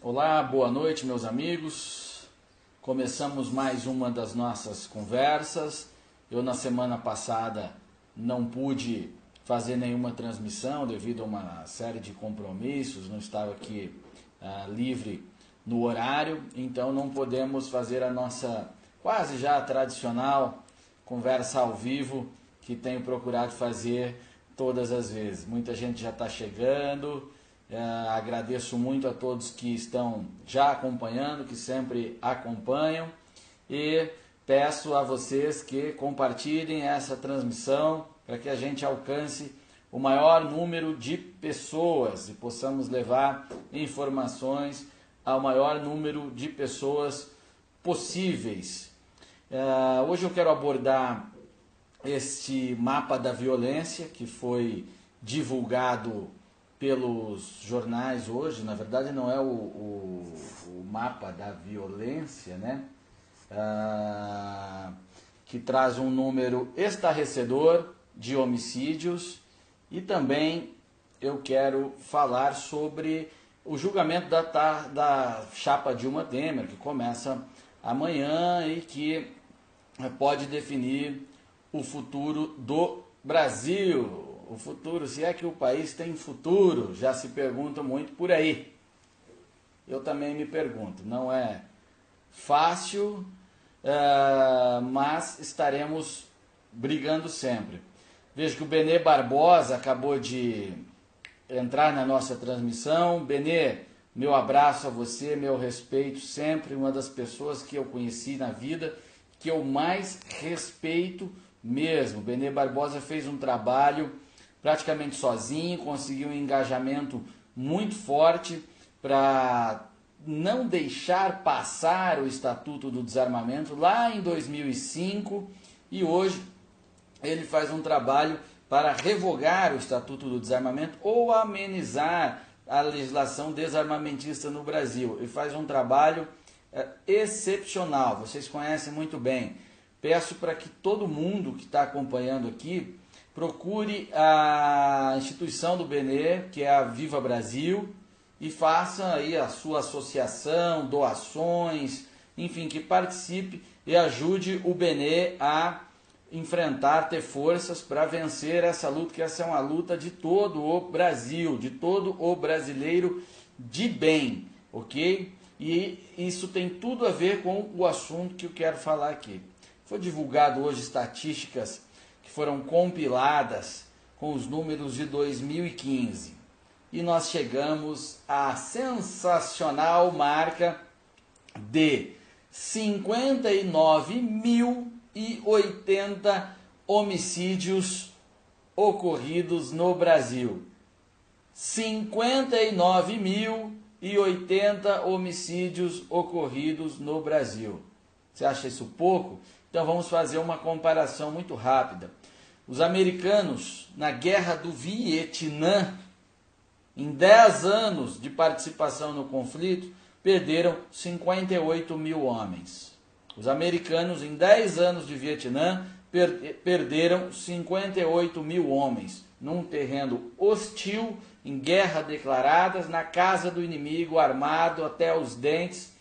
Olá, boa noite, meus amigos. Começamos mais uma das nossas conversas. Eu, na semana passada, não pude fazer nenhuma transmissão devido a uma série de compromissos, não estava aqui livre no horário, então não podemos fazer a nossa quase já tradicional conversa ao vivo que tenho procurado fazer todas as vezes. Muita gente já está chegando. Agradeço muito a todos que estão já acompanhando, que sempre acompanham, e peço a vocês que compartilhem essa transmissão para que a gente alcance o maior número de pessoas e possamos levar informações ao maior número de pessoas possíveis. Hoje eu quero abordar este mapa da violência que foi divulgado pelos jornais hoje. Na verdade não é o mapa da violência, né? Que traz um número estarrecedor de homicídios, e também eu quero falar sobre o julgamento da chapa Dilma Temer, que começa amanhã e que pode definir o futuro do Brasil. O futuro, se é que o país tem futuro, já se pergunta muito por aí. Eu também me pergunto, não é fácil, mas estaremos brigando sempre. Vejo que o Benê Barbosa acabou de entrar na nossa transmissão. Benê, meu abraço a você, meu respeito sempre, uma das pessoas que eu conheci na vida, que eu mais respeito mesmo. Benê Barbosa fez um trabalho praticamente sozinho, conseguiu um engajamento muito forte para não deixar passar o Estatuto do Desarmamento lá em 2005, e hoje ele faz um trabalho para revogar o Estatuto do Desarmamento ou amenizar a legislação desarmamentista no Brasil. Ele faz um trabalho excepcional, vocês conhecem muito bem. Peço para que todo mundo que está acompanhando aqui procure a instituição do Benê, que é a Viva Brasil, e faça aí a sua associação, doações, enfim, que participe e ajude o Benê a enfrentar, ter forças para vencer essa luta, que essa é uma luta de todo o Brasil, de todo o brasileiro de bem, ok? E isso tem tudo a ver com o assunto que eu quero falar aqui. Foi divulgado hoje estatísticas que foram compiladas com os números de 2015. E nós chegamos à sensacional marca de 59.080 homicídios ocorridos no Brasil. 59.080 homicídios ocorridos no Brasil. Você acha isso pouco? Então vamos fazer uma comparação muito rápida. Os americanos, na Guerra do Vietnã, em 10 anos de participação no conflito, perderam 58 mil homens. Os americanos, em 10 anos de Vietnã, perderam 58 mil homens, num terreno hostil, em guerra declaradas, na casa do inimigo, armado até os dentes,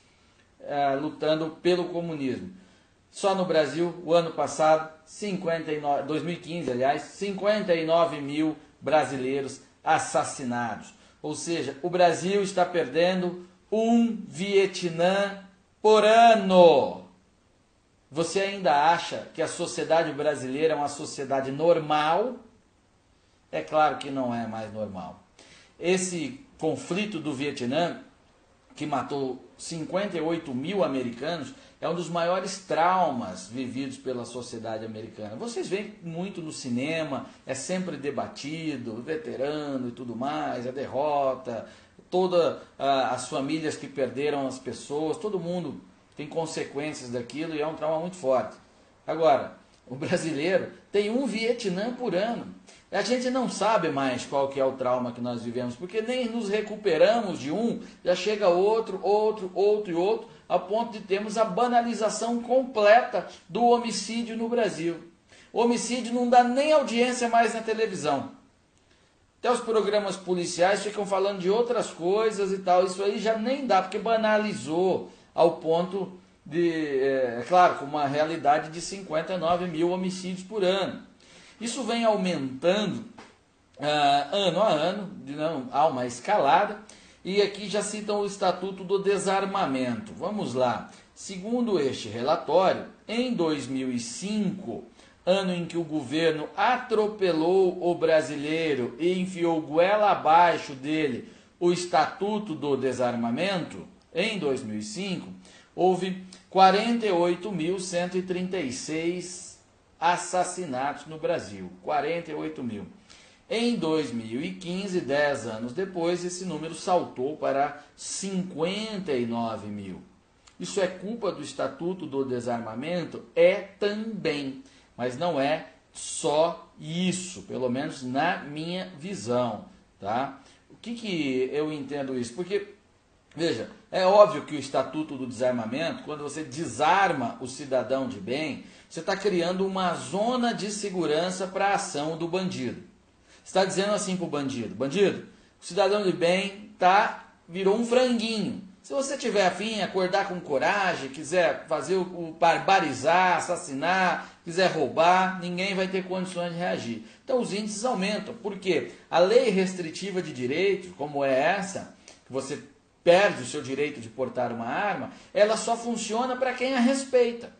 lutando pelo comunismo. Só no Brasil, o ano passado, 2015, aliás, 59 mil brasileiros assassinados. Ou seja, o Brasil está perdendo um Vietnã por ano. Você ainda acha que a sociedade brasileira é uma sociedade normal? É claro que não é mais normal. Esse conflito do Vietnã, que matou 58 mil americanos, é um dos maiores traumas vividos pela sociedade americana. Vocês veem muito no cinema, é sempre debatido, veterano e tudo mais, a derrota, todas as famílias que perderam as pessoas, todo mundo tem consequências daquilo e é um trauma muito forte. Agora, o brasileiro tem um Vietnã por ano. A gente não sabe mais qual que é o trauma que nós vivemos, porque nem nos recuperamos de um, já chega outro, a ponto de termos a banalização completa do homicídio no Brasil. O homicídio não dá nem audiência mais na televisão. Até os programas policiais ficam falando de outras coisas e tal. Isso aí já nem dá, porque banalizou ao ponto de, claro, com uma realidade de 59 mil homicídios por ano. Isso vem aumentando ano a ano, não, há uma escalada, e aqui já citam o Estatuto do Desarmamento. Vamos lá. Segundo este relatório, em 2005, ano em que o governo atropelou o brasileiro e enfiou goela abaixo dele o Estatuto do Desarmamento, em 2005, houve 48.136 assassinatos no Brasil. 48 mil. Em 2015, 10 anos depois, esse número saltou para 59 mil. Isso é culpa do Estatuto do Desarmamento? É também, mas não é só isso, pelo menos na minha visão, tá? O que eu entendo isso? Porque, veja, é óbvio que o Estatuto do Desarmamento, quando você desarma o cidadão de bem, você está criando uma zona de segurança para a ação do bandido. Você está dizendo assim para o bandido, bandido, o cidadão de bem virou um franguinho. Se você tiver afim, acordar com coragem, quiser fazer o barbarizar, assassinar, quiser roubar, ninguém vai ter condições de reagir. Então os índices aumentam. Por quê? A lei restritiva de direitos, como é essa, que você perde o seu direito de portar uma arma, ela só funciona para quem a respeita.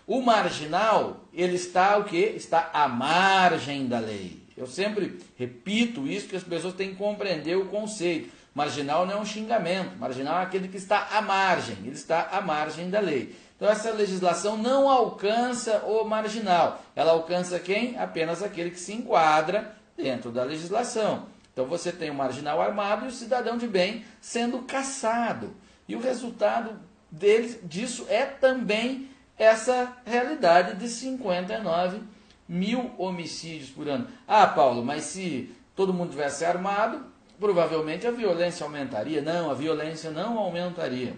O marginal, ele está o quê? Está à margem da lei. Eu sempre repito isso, que as pessoas têm que compreender o conceito. Marginal não é um xingamento, marginal é aquele que está à margem, ele está à margem da lei. Então essa legislação não alcança o marginal, ela alcança quem? Apenas aquele que se enquadra dentro da legislação. Então você tem o marginal armado e o cidadão de bem sendo caçado. E o resultado disso é também essa realidade de 59 mil homicídios por ano. Ah, Paulo, mas se todo mundo tivesse armado, provavelmente a violência aumentaria. Não, a violência não aumentaria,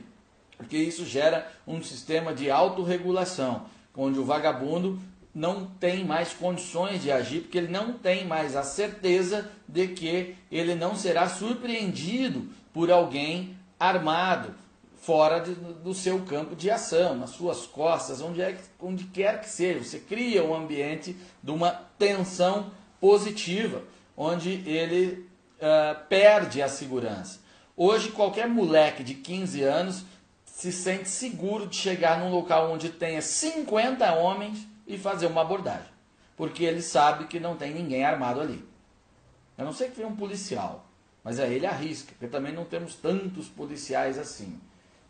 porque isso gera um sistema de autorregulação, onde o vagabundo não tem mais condições de agir, porque ele não tem mais a certeza de que ele não será surpreendido por alguém armado, fora do seu campo de ação, nas suas costas, onde quer que seja. Você cria um ambiente de uma tensão positiva, onde ele perde a segurança. Hoje, qualquer moleque de 15 anos se sente seguro de chegar num local onde tenha 50 homens e fazer uma abordagem, porque ele sabe que não tem ninguém armado ali. A não ser que venha um policial, mas aí ele arrisca, porque também não temos tantos policiais assim.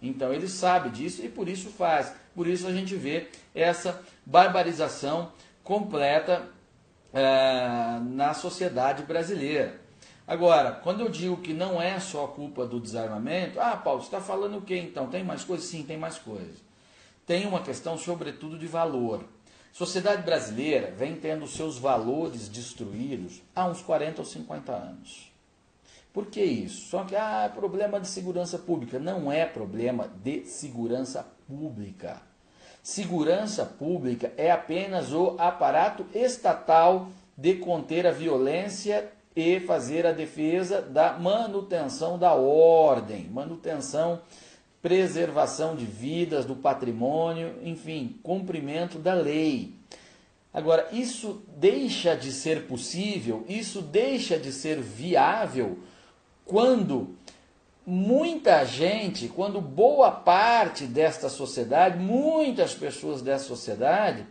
Então ele sabe disso e por isso faz. Por isso a gente vê essa barbarização completa na sociedade brasileira. Agora, quando eu digo que não é só culpa do desarmamento, Paulo, você está falando o quê então? Tem mais coisas? Sim, tem mais coisas. Tem uma questão, sobretudo, de valor. A sociedade brasileira vem tendo seus valores destruídos há uns 40 ou 50 anos. Por que isso? Só que é problema de segurança pública. Não é problema de segurança pública. Segurança pública é apenas o aparato estatal de conter a violência e fazer a defesa da manutenção da ordem, manutenção, preservação de vidas, do patrimônio, enfim, cumprimento da lei. Agora, isso deixa de ser possível, isso deixa de ser viável quando muita gente, quando boa parte desta sociedade, muitas pessoas dessa sociedade,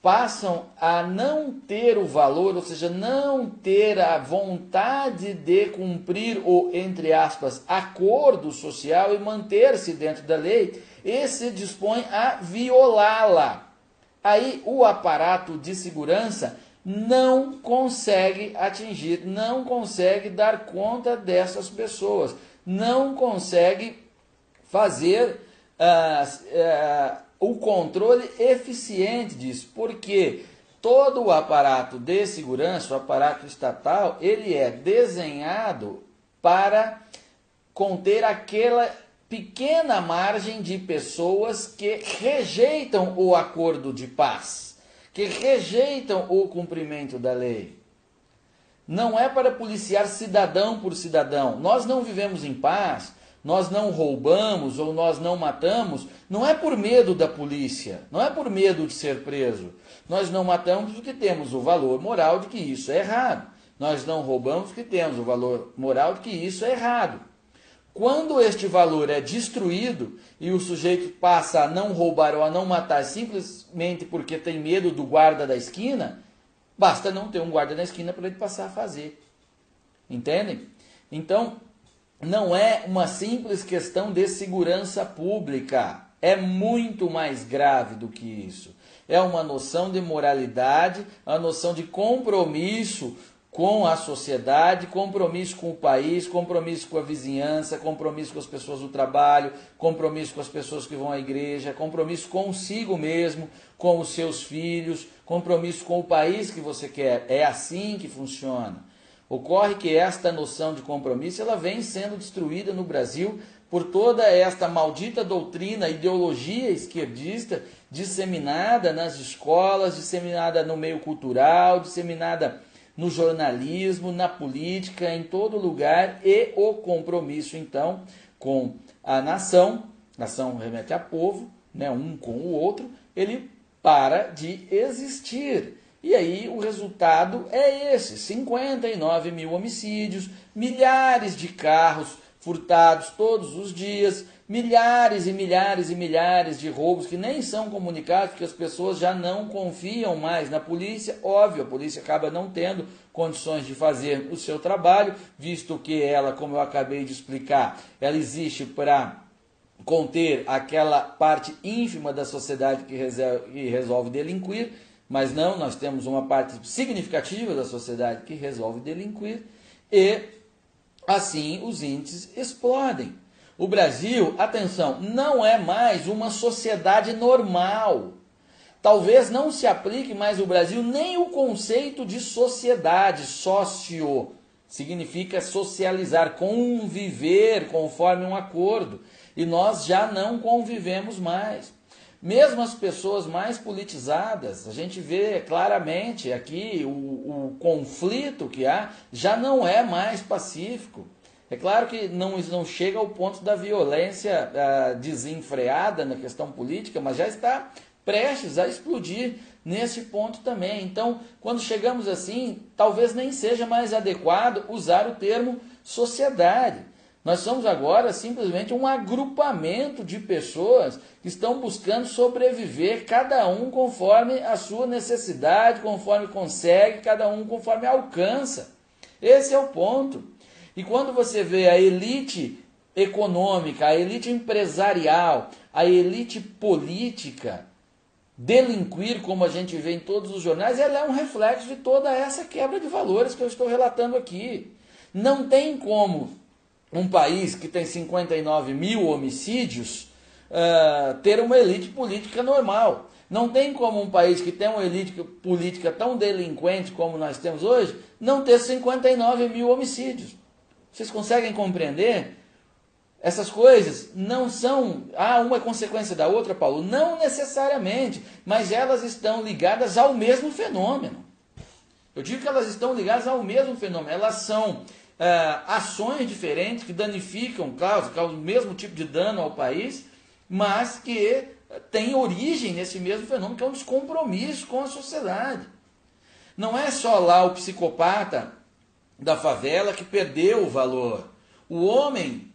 passam a não ter o valor, ou seja, não ter a vontade de cumprir o, entre aspas, acordo social e manter-se dentro da lei, e se dispõe a violá-la. Aí o aparato de segurança não consegue atingir, não consegue dar conta dessas pessoas, não consegue fazer o controle eficiente disso, porque todo o aparato de segurança, o aparato estatal, ele é desenhado para conter aquela pequena margem de pessoas que rejeitam o acordo de paz, que rejeitam o cumprimento da lei. não é para policiar cidadão por cidadão. Nós não vivemos em paz, nós não roubamos ou nós não matamos, não é por medo da polícia, não é por medo de ser preso. Nós não matamos porque temos o valor moral de que isso é errado. Nós não roubamos porque temos o valor moral de que isso é errado. Quando este valor é destruído e o sujeito passa a não roubar ou a não matar simplesmente porque tem medo do guarda da esquina, basta não ter um guarda na esquina para ele passar a fazer. Entendem? Então, não é uma simples questão de segurança pública. É muito mais grave do que isso. É uma noção de moralidade, a noção de compromisso com a sociedade, compromisso com o país, compromisso com a vizinhança, compromisso com as pessoas do trabalho, compromisso com as pessoas que vão à igreja, compromisso consigo mesmo, com os seus filhos, compromisso com o país que você quer. É assim que funciona. Ocorre que esta noção de compromisso ela vem sendo destruída no Brasil por toda esta maldita doutrina, ideologia esquerdista disseminada nas escolas, disseminada no meio cultural, disseminada no jornalismo, na política, em todo lugar, e o compromisso, então, com a nação remete a povo, né, um com o outro, ele para de existir. E aí o resultado é esse, 59 mil homicídios, milhares de carros furtados todos os dias, milhares e milhares e milhares de roubos que nem são comunicados, porque as pessoas já não confiam mais na polícia. Óbvio, a polícia acaba não tendo condições de fazer o seu trabalho, visto que ela, como eu acabei de explicar, ela existe para conter aquela parte ínfima da sociedade que resolve delinquir, mas não, nós temos uma parte significativa da sociedade que resolve delinquir, e assim os índices explodem. O Brasil, atenção, não é mais uma sociedade normal. Talvez não se aplique mais no Brasil nem o conceito de sociedade, sócio, significa socializar, conviver conforme um acordo. E nós já não convivemos mais. Mesmo as pessoas mais politizadas, a gente vê claramente aqui o conflito que há, já não é mais pacífico. É claro que não chega ao ponto da violência desenfreada na questão política, mas já está prestes a explodir nesse ponto também. Então, quando chegamos assim, talvez nem seja mais adequado usar o termo sociedade. Nós somos agora simplesmente um agrupamento de pessoas que estão buscando sobreviver, cada um conforme a sua necessidade, conforme consegue, cada um conforme alcança. Esse é o ponto. E quando você vê a elite econômica, a elite empresarial, a elite política delinquir, como a gente vê em todos os jornais, ela é um reflexo de toda essa quebra de valores que eu estou relatando aqui. Não tem como um país que tem 59 mil homicídios ter uma elite política normal. Não tem como um país que tem uma elite política tão delinquente como nós temos hoje, não ter 59 mil homicídios. Vocês conseguem compreender? Essas coisas não são, uma é consequência da outra, Paulo. Não necessariamente, mas elas estão ligadas ao mesmo fenômeno. Eu digo que elas estão ligadas ao mesmo fenômeno. Elas são ações diferentes que danificam, causam o mesmo tipo de dano ao país, mas que têm origem nesse mesmo fenômeno, que é um descompromisso com a sociedade. Não é só lá o psicopata da favela que perdeu o valor. O homem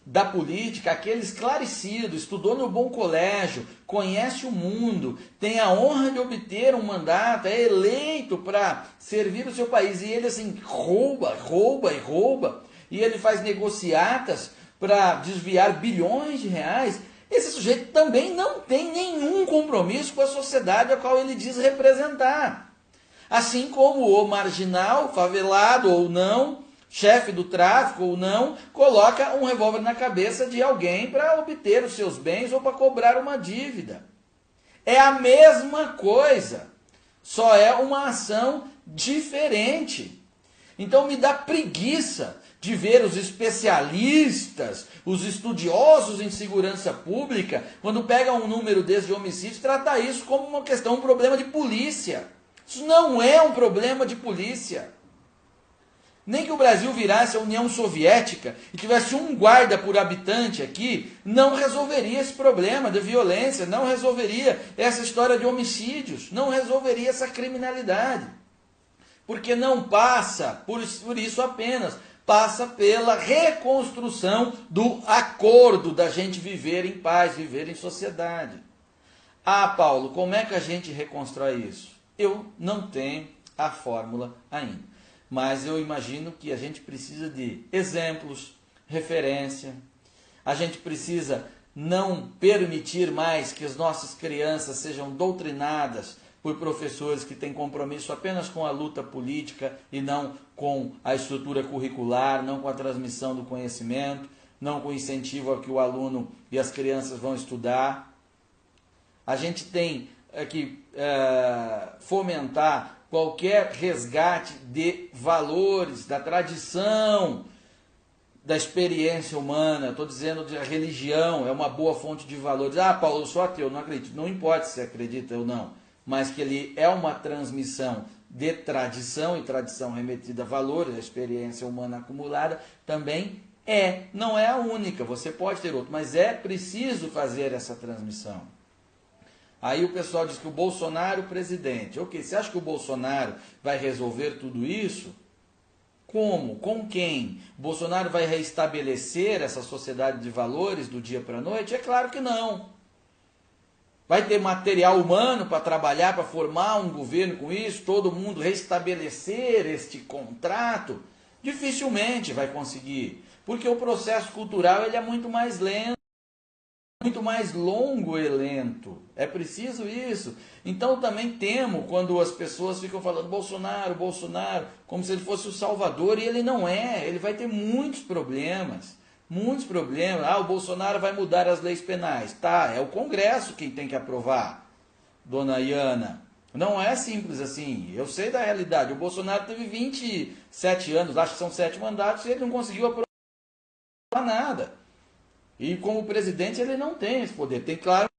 da política, aquele esclarecido, estudou no bom colégio, conhece o mundo, tem a honra de obter um mandato, é eleito para servir o seu país, e ele assim rouba, e ele faz negociatas para desviar bilhões de reais. Esse sujeito também não tem nenhum compromisso com a sociedade a qual ele diz representar. Assim como o marginal, favelado ou não, chefe do tráfico ou não, coloca um revólver na cabeça de alguém para obter os seus bens ou para cobrar uma dívida. É a mesma coisa, só é uma ação diferente. Então me dá preguiça de ver os especialistas, os estudiosos em segurança pública, quando pegam um número desse de homicídios, tratar isso como uma questão, um problema de polícia. Isso não é um problema de polícia. Nem que o Brasil virasse a União Soviética e tivesse um guarda por habitante aqui, não resolveria esse problema de violência, não resolveria essa história de homicídios, não resolveria essa criminalidade. Porque não passa por isso apenas, passa pela reconstrução do acordo da gente viver em paz, viver em sociedade. Ah, Paulo, como é que a gente reconstrói isso? Eu não tenho a fórmula ainda. Mas eu imagino que a gente precisa de exemplos, referência. A gente precisa não permitir mais que as nossas crianças sejam doutrinadas por professores que têm compromisso apenas com a luta política e não com a estrutura curricular, não com a transmissão do conhecimento, não com o incentivo a que o aluno e as crianças vão estudar. A gente tem que fomentar qualquer resgate de valores, da tradição, da experiência humana. Estou dizendo que a religião é uma boa fonte de valores. Ah, Paulo, eu sou ateu, não acredito. Não importa se acredita ou não, mas que ele é uma transmissão de tradição, e tradição remetida a valores, a experiência humana acumulada também não é a única. Você pode ter outro, mas é preciso fazer essa transmissão. Aí o pessoal diz que o Bolsonaro presidente. Ok, você acha que o Bolsonaro vai resolver tudo isso? Como? Com quem? O Bolsonaro vai reestabelecer essa sociedade de valores do dia para a noite? É claro que não. Vai ter material humano para trabalhar, para formar um governo com isso? Todo mundo restabelecer este contrato? Dificilmente vai conseguir. Porque o processo cultural ele é muito mais lento. Muito mais longo e lento. É preciso isso. Então também temo quando as pessoas ficam falando Bolsonaro, Bolsonaro, como se ele fosse o salvador, e ele não é. Ele vai ter muitos problemas. Muitos problemas. Ah, o Bolsonaro vai mudar as leis penais. Tá, é o Congresso quem tem que aprovar, dona Iana. Não é simples assim. Eu sei da realidade. O Bolsonaro teve 27 anos, acho que são 7 mandatos, e ele não conseguiu aprovar nada. E como presidente ele não tem esse poder. Tem claro.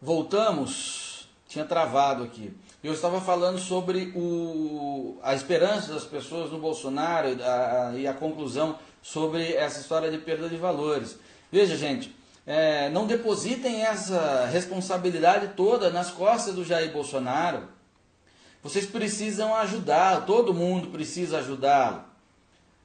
Voltamos, tinha travado aqui. Eu estava falando sobre a esperança das pessoas no Bolsonaro e a conclusão sobre essa história de perda de valores. Veja, gente, não depositem essa responsabilidade toda nas costas do Jair Bolsonaro. Vocês precisam ajudá-lo, todo mundo precisa ajudá-lo.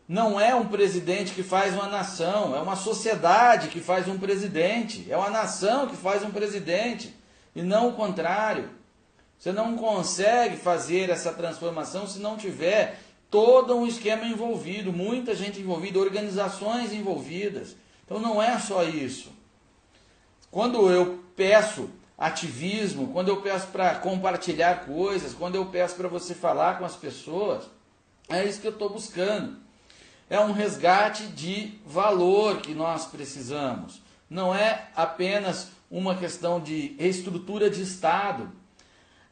Não é um presidente que faz uma nação, é uma sociedade que faz um presidente, é uma nação que faz um presidente, e não o contrário. Você não consegue fazer essa transformação se não tiver todo um esquema envolvido, muita gente envolvida, organizações envolvidas. Então não é só isso. Quando eu peço ativismo, quando eu peço para compartilhar coisas, quando eu peço para você falar com as pessoas, é isso que eu estou buscando. É um resgate de valor que nós precisamos. Não é apenas uma questão de estrutura de Estado.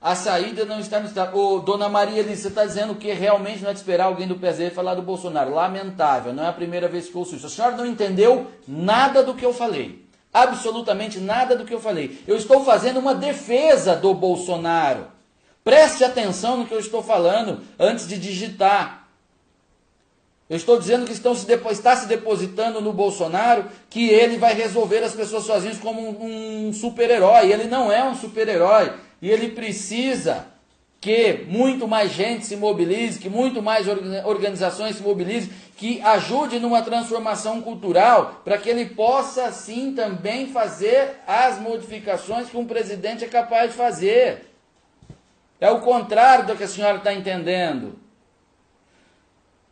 A saída não está no Estado. Ô, dona Maria Elisa, você está dizendo que realmente não é de esperar alguém do PSDB falar do Bolsonaro. Lamentável, não é a primeira vez que eu ouço isso. A senhora não entendeu nada do que eu falei. Absolutamente nada do que eu falei. Eu estou fazendo uma defesa do Bolsonaro. Preste atenção no que eu estou falando antes de digitar. Eu estou dizendo que está se depositando no Bolsonaro que ele vai resolver as pessoas sozinhos como um super-herói. Ele não é um super-herói. E ele precisa que muito mais gente se mobilize, que muito mais organizações se mobilizem, que ajude numa transformação cultural, para que ele possa, sim, também fazer as modificações que um presidente é capaz de fazer. É o contrário do que a senhora está entendendo.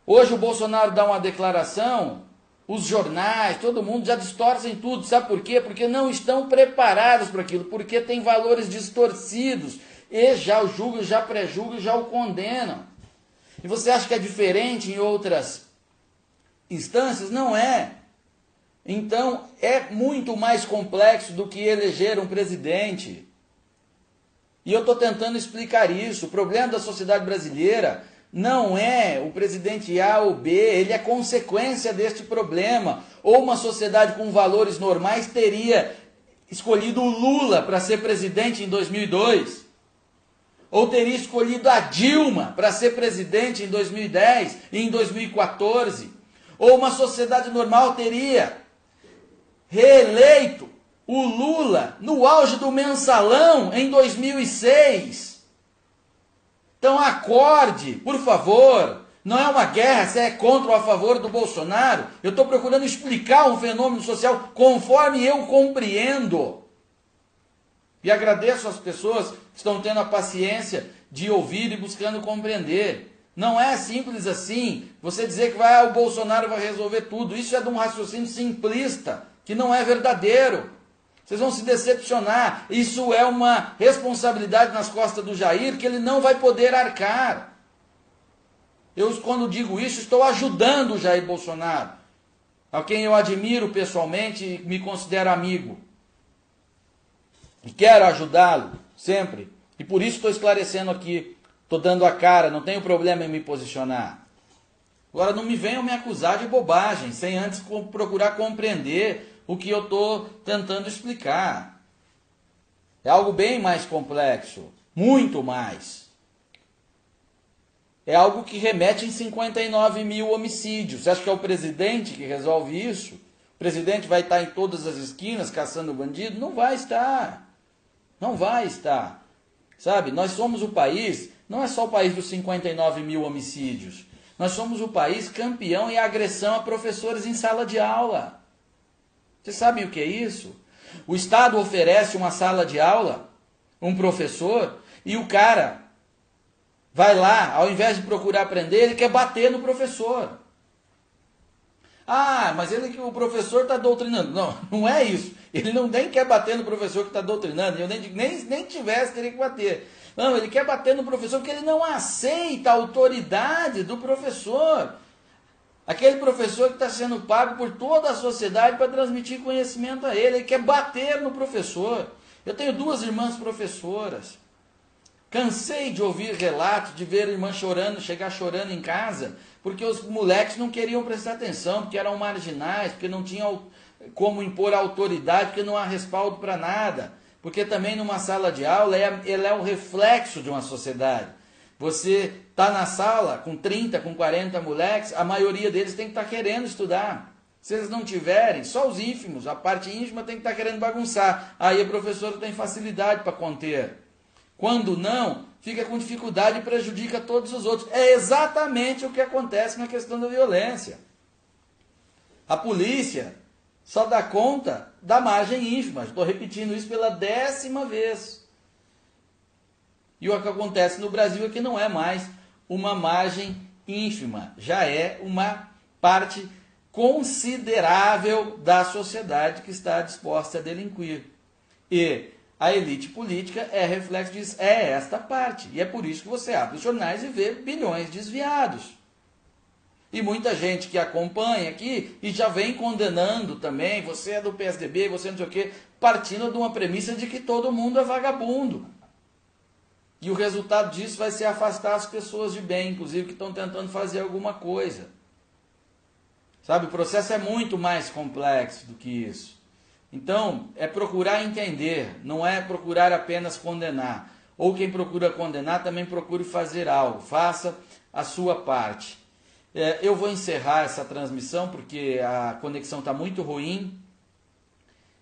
Hoje o Bolsonaro dá uma declaração, os jornais, todo mundo já distorcem tudo. Sabe por quê? Porque não estão preparados para aquilo, porque tem valores distorcidos. E já o julgam, já pré-julgam, já o condenam. E você acha que é diferente em outras instâncias? Não é. Então, é muito mais complexo do que eleger um presidente. E eu estou tentando explicar isso. O problema da sociedade brasileira não é o presidente A ou B, ele é consequência deste problema. Ou uma sociedade com valores normais teria escolhido o Lula para ser presidente em 2002. Ou teria escolhido a Dilma para ser presidente em 2010 e em 2014. Ou uma sociedade normal teria reeleito o Lula no auge do mensalão em 2006. Então acorde, por favor. Não é uma guerra se é contra ou a favor do Bolsonaro. Eu estou procurando explicar um fenômeno social conforme eu compreendo. E agradeço às pessoas que estão tendo a paciência de ouvir e buscando compreender. Não é simples assim, você dizer que o Bolsonaro vai resolver tudo. Isso é de um raciocínio simplista, que não é verdadeiro. Vocês vão se decepcionar. Isso é uma responsabilidade nas costas do Jair que ele não vai poder arcar. Eu, quando digo isso, estou ajudando o Jair Bolsonaro, a quem eu admiro pessoalmente e me considero amigo. E quero ajudá-lo, sempre. E por isso estou esclarecendo aqui. Estou dando a cara, não tenho problema em me posicionar. Agora não me venham me acusar de bobagem, sem antes procurar compreender o que eu estou tentando explicar. É algo bem mais complexo, muito mais. É algo que remete em 59 mil homicídios. Você acha que é o presidente que resolve isso? O presidente vai estar em todas as esquinas caçando bandido? Não vai estar. Não vai estar. Sabe, nós somos o país, não é só o país dos 59 mil homicídios. Nós somos o país campeão em agressão a professores em sala de aula. Vocês sabem o que é isso? O Estado oferece uma sala de aula, um professor, e o cara vai lá, ao invés de procurar aprender, ele quer bater no professor. Ah, mas o professor está doutrinando. Não, não é isso. Ele não nem quer bater no professor que está doutrinando. Eu nem tivesse, teria que bater. Não, ele quer bater no professor porque ele não aceita a autoridade do professor. Aquele professor que está sendo pago por toda a sociedade para transmitir conhecimento a ele. Ele quer bater no professor. Eu tenho 2 irmãs professoras. Cansei de ouvir relatos, de ver irmã chorando, chegar chorando em casa, porque os moleques não queriam prestar atenção, porque eram marginais, porque não tinham como impor autoridade, porque não há respaldo para nada. Porque também numa sala de aula, ela é o reflexo de uma sociedade. Você está na sala com 30, com 40 moleques, a maioria deles tem que estar querendo estudar. Se eles não tiverem, só os ínfimos, a parte ínfima tem que estar querendo bagunçar. Aí a professora tem facilidade para conter. Quando não, fica com dificuldade e prejudica todos os outros. É exatamente o que acontece na questão da violência. A polícia só dá conta da margem ínfima. Estou repetindo isso pela 10ª vez. E o que acontece no Brasil é que não é mais uma margem ínfima. Já é uma parte considerável da sociedade que está disposta a delinquir. E a elite política é reflexo disso, é esta parte. E é por isso que você abre os jornais e vê bilhões desviados. E muita gente que acompanha aqui e já vem condenando também, você é do PSDB, você não sei o quê, partindo de uma premissa de que todo mundo é vagabundo. E o resultado disso vai ser afastar as pessoas de bem, inclusive que estão tentando fazer alguma coisa. Sabe, o processo é muito mais complexo do que isso. Então, é procurar entender, não é procurar apenas condenar. Ou quem procura condenar também procure fazer algo, faça a sua parte. Eu vou encerrar essa transmissão porque a conexão está muito ruim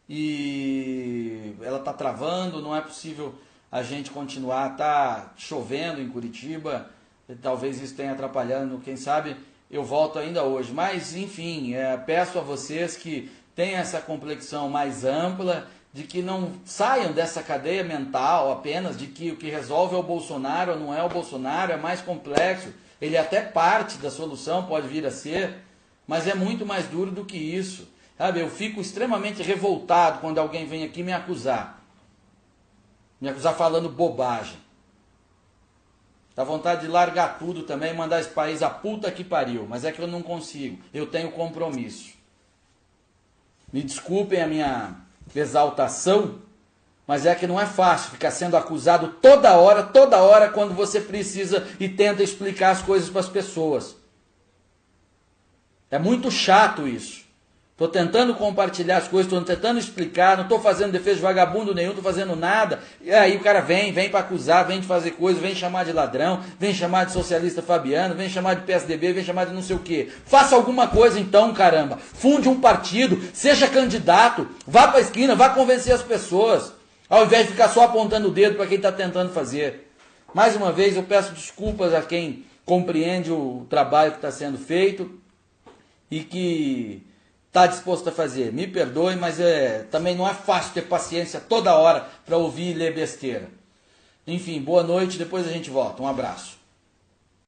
e ela está travando, não é possível a gente continuar. Tá chovendo em Curitiba, talvez isso tenha atrapalhando, quem sabe eu volto ainda hoje. Mas, enfim, peço a vocês que tenham essa complexão mais ampla, de que não saiam dessa cadeia mental apenas de que o que resolve é o Bolsonaro ou não é o Bolsonaro, é mais complexo. Ele é até parte da solução, pode vir a ser, mas é muito mais duro do que isso. Sabe, eu fico extremamente revoltado quando alguém vem aqui me acusar falando bobagem. Dá vontade de largar tudo também e mandar esse país a puta que pariu. Mas é que eu não consigo. Eu tenho compromisso. Me desculpem a minha exaltação, mas é que não é fácil ficar sendo acusado toda hora, quando você precisa e tenta explicar as coisas para as pessoas. É muito chato isso. Estou tentando compartilhar as coisas, estou tentando explicar, não estou fazendo defesa de vagabundo nenhum, estou fazendo nada. E aí o cara vem para acusar, vem de fazer coisa, vem chamar de ladrão, vem chamar de socialista fabiano, vem chamar de PSDB, vem chamar de não sei o quê. Faça alguma coisa então, caramba. Funde um partido, seja candidato, vá para a esquina, vá convencer as pessoas, ao invés de ficar só apontando o dedo para quem está tentando fazer. Mais uma vez eu peço desculpas a quem compreende o trabalho que está sendo feito e que está disposto a fazer. Me perdoe, mas também não é fácil ter paciência toda hora para ouvir e ler besteira. Enfim, boa noite, depois a gente volta. Um abraço.